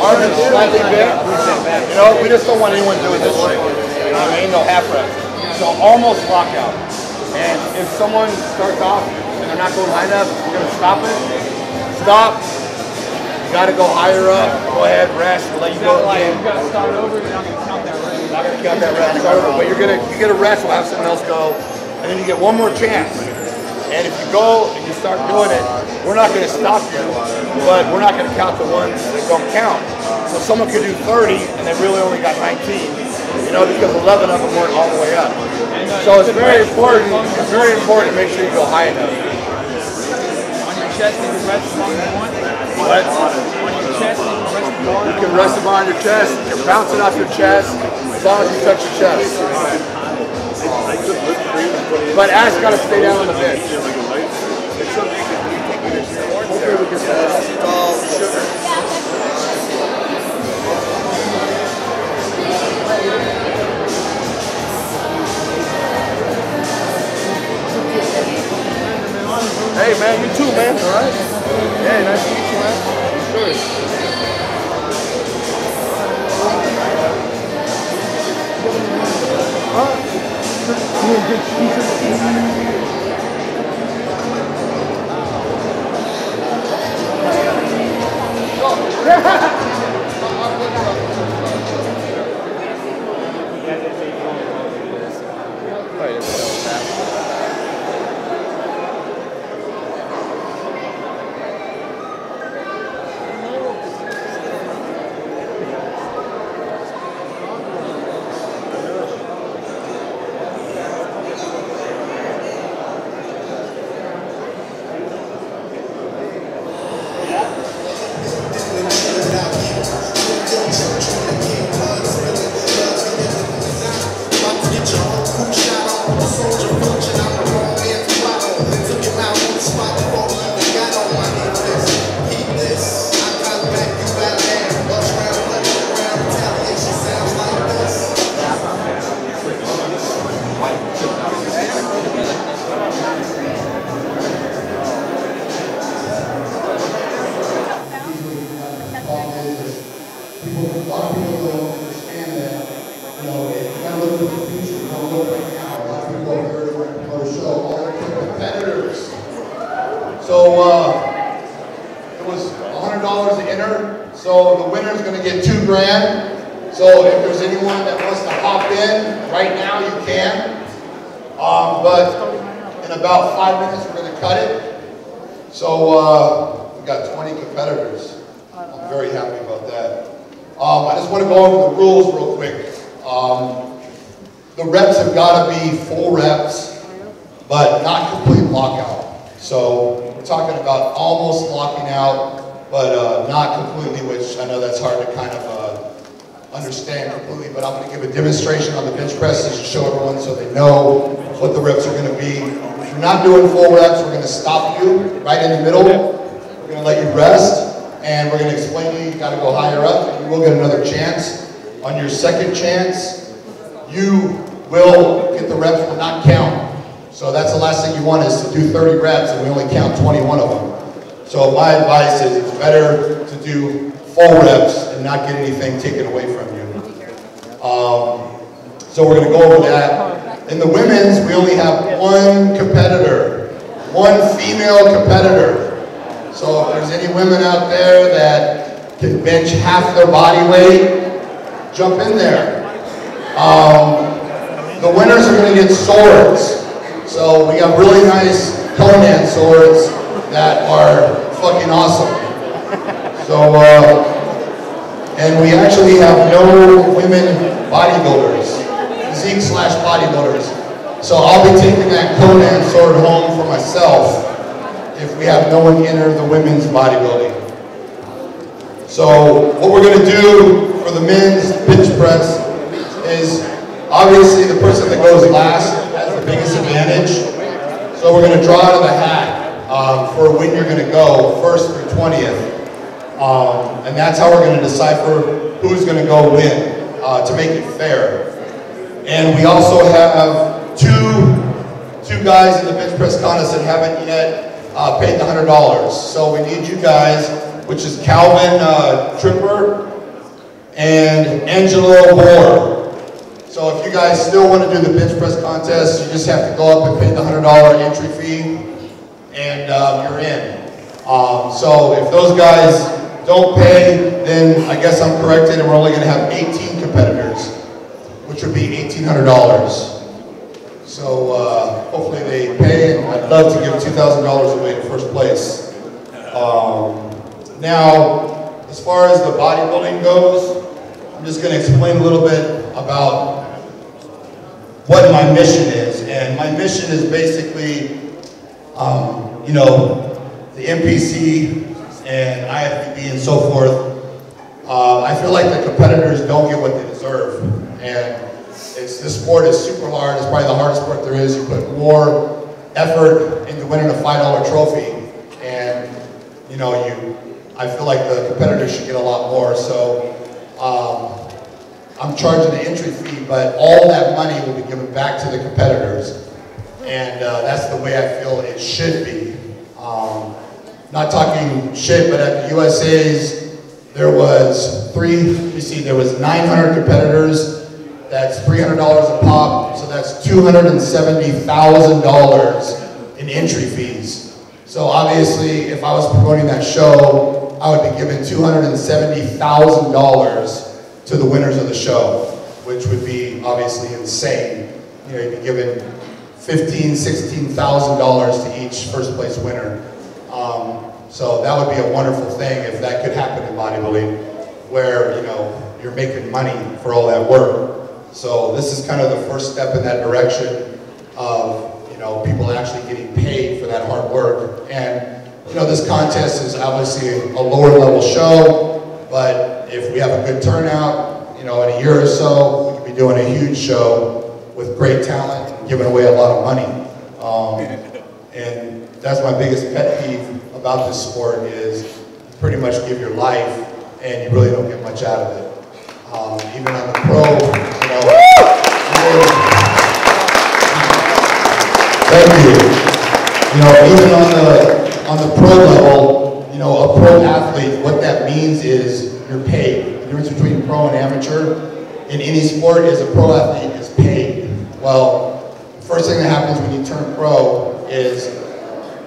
arm is slightly bent. You know, we just don't want anyone doing this shit. You know what I mean? No half reps. So almost lockout. And if someone starts off and they're not going high enough, we're going to stop it. Stop. You got to go higher up. Go ahead, rest. We'll let you go again. You got to start over. You're not going to count that rest. You're not going to count that rest. Start over. But you get a rest. We'll have someone else go. And then you get one more chance. And if you go and you start doing it, we're not going to stop you, but we're not going to count the ones that don't count. So someone could do 30 and they really only got 19, you know, because 11 of them weren't all the way up. So it's very important to make sure you go high enough. On your chest, you can rest as long as you want. What? On your chest, you can rest as long as you want. You can rest them on your chest, you can bounce it off your chest, as long as you touch your chest. But ass got to stay down on the bench. Hey man, you too, man. All right. Yeah, nice to meet you, man. Sure. It was $100 to enter, so the winner's going to get $2 grand. So if there's anyone that wants to hop in right now, you can. But in about 5 minutes, we're going to cut it. So we got 20 competitors. I'm very happy about that. I just want to go over the rules real quick. The reps have got to be full reps, but not complete lockout. So we're talking about almost locking out, but not completely, which I know that's hard to kind of understand completely, but I'm going to give a demonstration on the bench presses to show everyone so they know what the reps are going to be. If you're not doing full reps, we're going to stop you right in the middle. We're going to let you rest, and we're going to explain to you, you got to go higher up, and you will get another chance. On your second chance, you will get the reps but not count. So that's the last thing you want, is to do 30 reps and we only count 21 of them. So my advice is it's better to do full reps and not get anything taken away from you. So we're going to go over that. In the women's, we only have one competitor, one female competitor. So if there's any women out there that can bench half their body weight, jump in there. The winners are going to get swords. So we have really nice Conan swords that are fucking awesome. So, and we actually have no women bodybuilders, physique / bodybuilders. So I'll be taking that Conan sword home for myself if we have no one enter the women's bodybuilding. So what we're going to do for the men's bench press is obviously the person that goes last has the biggest advantage. So we're going to draw out of the hat for when you're going to go, 1st through 20th. And that's how we're going to decipher who's going to go win, to make it fair. And we also have two guys in the bench press contest that haven't yet paid the $100. So we need you guys, which is Calvin Tripper and Angelo Moore. So if you guys still want to do the bench press contest, you just have to go up and pay the $100 entry fee, and you're in. So if those guys don't pay, then I guess I'm corrected, and we're only going to have 18 competitors, which would be $1,800. So hopefully they pay, and I'd love to give $2,000 away in first place. Now, as far as the bodybuilding goes, I'm just going to explain a little bit about what my mission is. And my mission is basically, you know, the NPC and IFBB and so forth. I feel like the competitors don't get what they deserve. And this sport is super hard. It's probably the hardest sport there is. You put more effort into winning a $5 trophy. And, you know, I feel like the competitors should get a lot more. So I'm charging the entry fee, but all that money will be given back to the competitors. And that's the way I feel it should be. Not talking shit, but at the USA's, there was there was 900 competitors. That's $300 a pop, so that's $270,000 in entry fees. So obviously, if I was promoting that show, I would be giving $270,000 to the winners of the show, which would be obviously insane. You know, you'd be giving $15,000, $16,000 to each first place winner. So that would be a wonderful thing if that could happen in bodybuilding, where, you know, you're making money for all that work. So this is kind of the first step in that direction of, you know, people actually getting paid for that hard work. And, you know, this contest is obviously a lower level show, but if we have a good turnout, you know, in a year or so, we could be doing a huge show with great talent and giving away a lot of money. And that's my biggest pet peeve about this sport is you pretty much give your life and you really don't get much out of it. Even on the pro, you know, thank you. You know, even on the pro level, you know, a pro athlete, what that means is you're paid. The difference between pro and amateur in any sport is a pro athlete is paid. Well, the first thing that happens when you turn pro is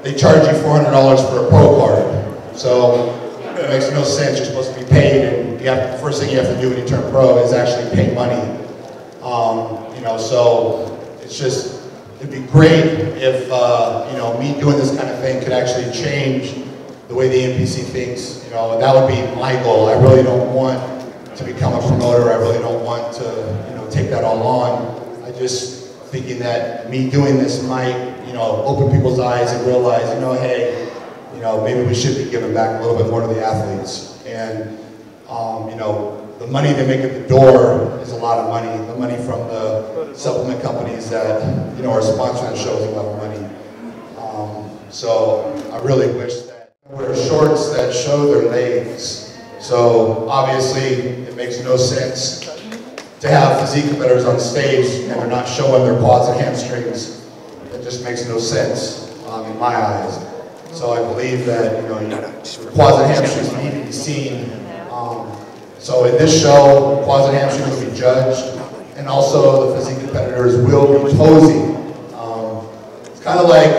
they charge you $400 for a pro card. So it makes no sense. You're supposed to be paid, and the first thing you have to do when you turn pro is actually pay money. You know, so it's just, it'd be great if, you know, me doing this kind of thing could actually change the way the NPC thinks. You know, that would be my goal. I really don't want to become a promoter. I really don't want to, you know, take that all on. I just thinking that me doing this might, you know, open people's eyes and realize, you know, hey, you know, maybe we should be giving back a little bit more to the athletes. And, you know, the money they make at the door is a lot of money. The money from the supplement companies that, you know, are sponsoring the show is a lot of money. So I really wish that I wear shorts that show their legs. So obviously it makes no sense to have physique competitors on stage and they're not showing their quads and hamstrings. It just makes no sense in my eyes. So I believe that, you know, quads and hamstrings need to be seen. So in this show, quads and hamstrings will be judged, and also the physique competitors will be posing. It's kind of like,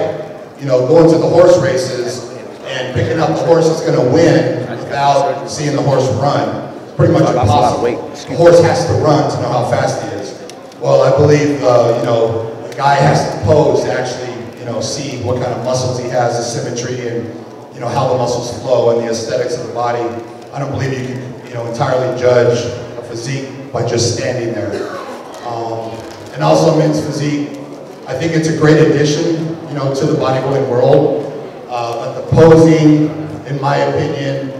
you know, going to the horse races and picking up the horse that's going to win without seeing the horse run. It's pretty much impossible. The horse has to run to know how fast he is. Well, I believe, you know, the guy has to pose to actually, you know, see what kind of muscles he has, the symmetry, and, you know, how the muscles flow and the aesthetics of the body. I don't believe you can, you know, entirely judge a physique by just standing there. And also men's physique, I think it's a great addition, you know, to the bodybuilding world. But the posing, in my opinion,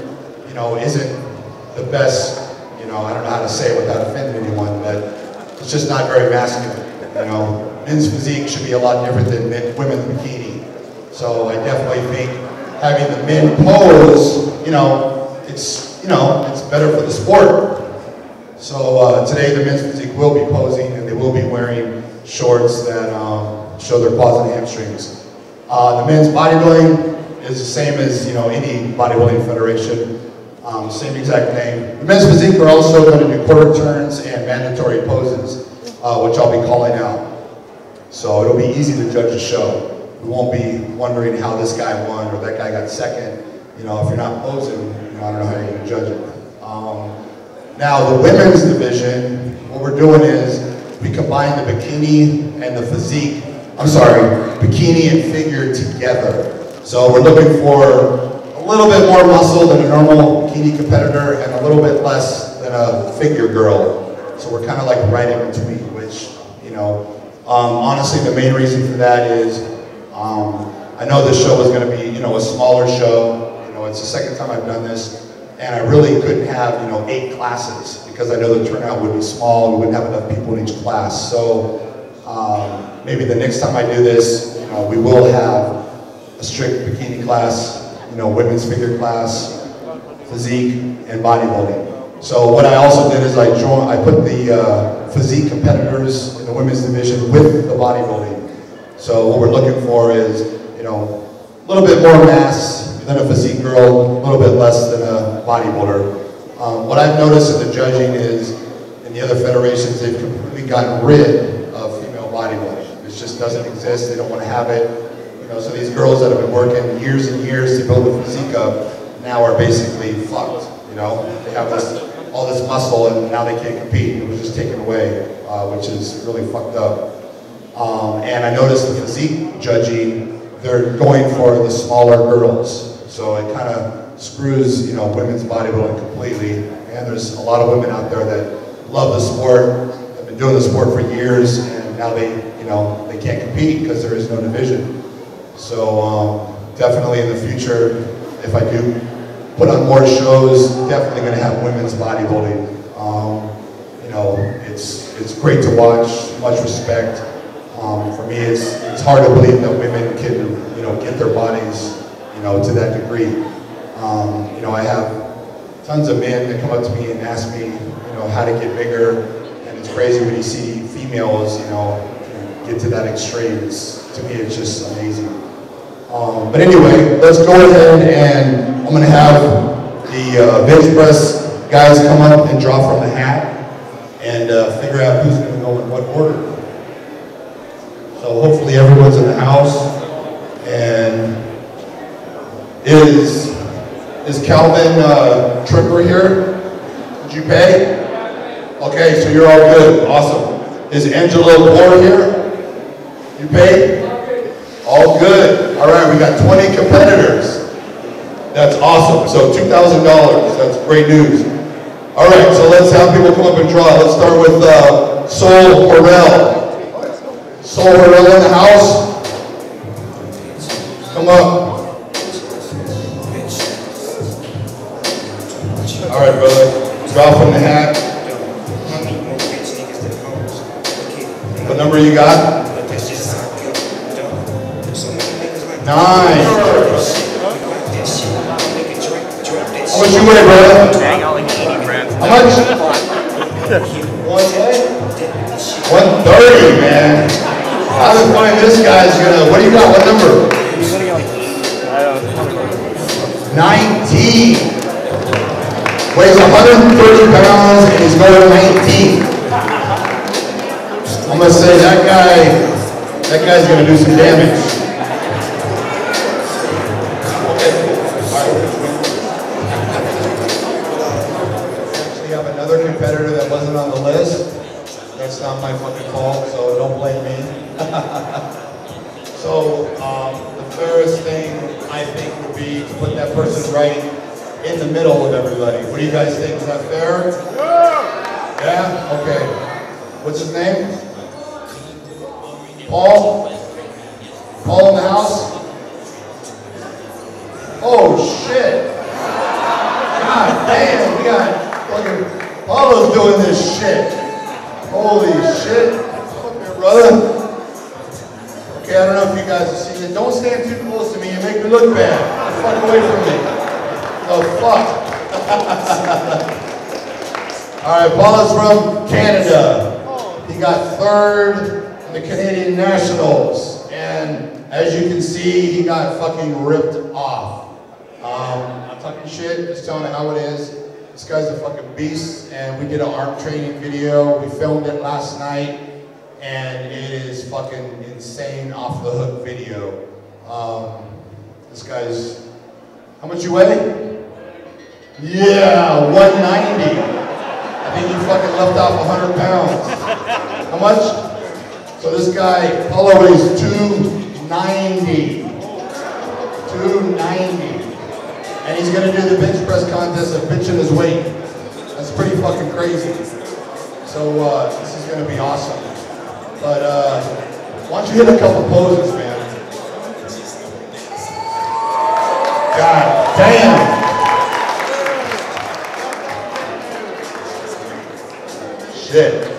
you know, isn't the best, you know, I don't know how to say it without offending anyone, but it's just not very masculine, you know. Men's physique should be a lot different than women's bikini. So I definitely think having the men pose, you know, it's better for the sport. So today the men's physique will be posing and they will be wearing shorts that show their quads and hamstrings. The men's bodybuilding is the same as, you know, any bodybuilding federation. Same exact name. The men's physique are also going to do quarter turns and mandatory poses, which I'll be calling out. So it'll be easy to judge a show. We won't be wondering how this guy won or that guy got second. You know, if you're not posing, you know, I don't know how you're going to judge it. Now the women's division, what we're doing is we combine the bikini and the physique. I'm sorry, bikini and figure together. So we're looking for a little bit more muscle than a normal bikini competitor and a little bit less than a figure girl. So we're kind of like right in between, which, you know, honestly the main reason for that is I know this show was going to be, you know, a smaller show. You know, it's the second time I've done this. And I really couldn't have, you know, 8 classes because I know the turnout would be small. We wouldn't have enough people in each class. So maybe the next time I do this, you know, we will have a strict bikini class, you know, women's figure class, physique, and bodybuilding. So what I also did is I put the physique competitors in the women's division with the bodybuilding. So what we're looking for is, you know, a little bit more mass than a physique girl, a little bit less than a bodybuilder. What I've noticed in the judging is, in the other federations, they've completely gotten rid of female bodybuilding. It just doesn't exist, they don't want to have it. You know, so these girls that have been working years and years to build a physique up, now are basically fucked, you know? They have all this muscle and now they can't compete. It was just taken away, which is really fucked up. And I noticed the physique judging, they're going for the smaller girls. So it kind of screws, you know, women's bodybuilding completely. And there's a lot of women out there that love the sport, have been doing the sport for years, and now they, you know, they can't compete because there is no division. So definitely in the future, if I do put on more shows, definitely going to have women's bodybuilding. You know, it's great to watch, much respect. For me, it's hard to believe that women can, you know, get their bodies, you know, to that degree. You know, I have tons of men that come up to me and ask me, you know, how to get bigger, and it's crazy when you see females, you know, get to that extreme. To me, it's just amazing. But anyway, let's go ahead and I'm going to have the bench press guys come up and draw from the hat and figure out who's going to go in what order. So hopefully everyone's in the house. And is Calvin Tripper here? Did you pay? Okay, so you're all good. Awesome. Is Angela Moore here? You paid? All good. All right, we got 20 competitors. That's awesome. So $2,000. That's great news. All right, so let's have people come up and draw. Let's start with Sol Horrell. Sol Horrell in the house. Come up. All right, brother. Draw from the hat. What number you got? 9. How much you weigh, brother? Dang, I like 80 grams. How much? 130, man. I was wondering this guy's gonna, what do you got? What number? 19. Weighs 130 pounds and he's going 19. I'm gonna say that guy's gonna do some damage. Competitor that wasn't on the list. That's not my fucking fault, so don't blame me. So the fairest thing I think would be to put that person right in the middle of everybody. What do you guys think? Is that fair? Yeah? Okay. What's his name? Paul? Paul in the house? Oh shit! God damn, we got fucking Paulo's doing this shit. Holy shit. Come here, brother. Okay, I don't know if you guys have seen it. Don't stand too close to me. You make me look bad. Get the fuck away from me. Oh, fuck. All right, Paulo's from Canada. He got 3rd in the Canadian Nationals. And as you can see, he got fucking ripped off. I'll talking shit, just telling it how it is. This guy's a fucking beast, and we did an arm training video. We filmed it last night, and it is fucking insane, off the hook video. This guy's, how much you weigh? Yeah, 190. I think you fucking left off 100 pounds. How much? So this guy, Paulo, weighs 290. 290. And he's gonna do the bench press contest of benching his weight. That's pretty fucking crazy. So this is gonna be awesome. But why don't you hit a couple poses, man? God damn. Shit.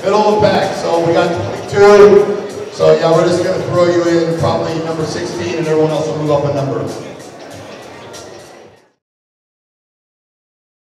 Middle of the pack, so we got 22. So yeah, we're just gonna throw you in probably number 16 and everyone else will move up a number.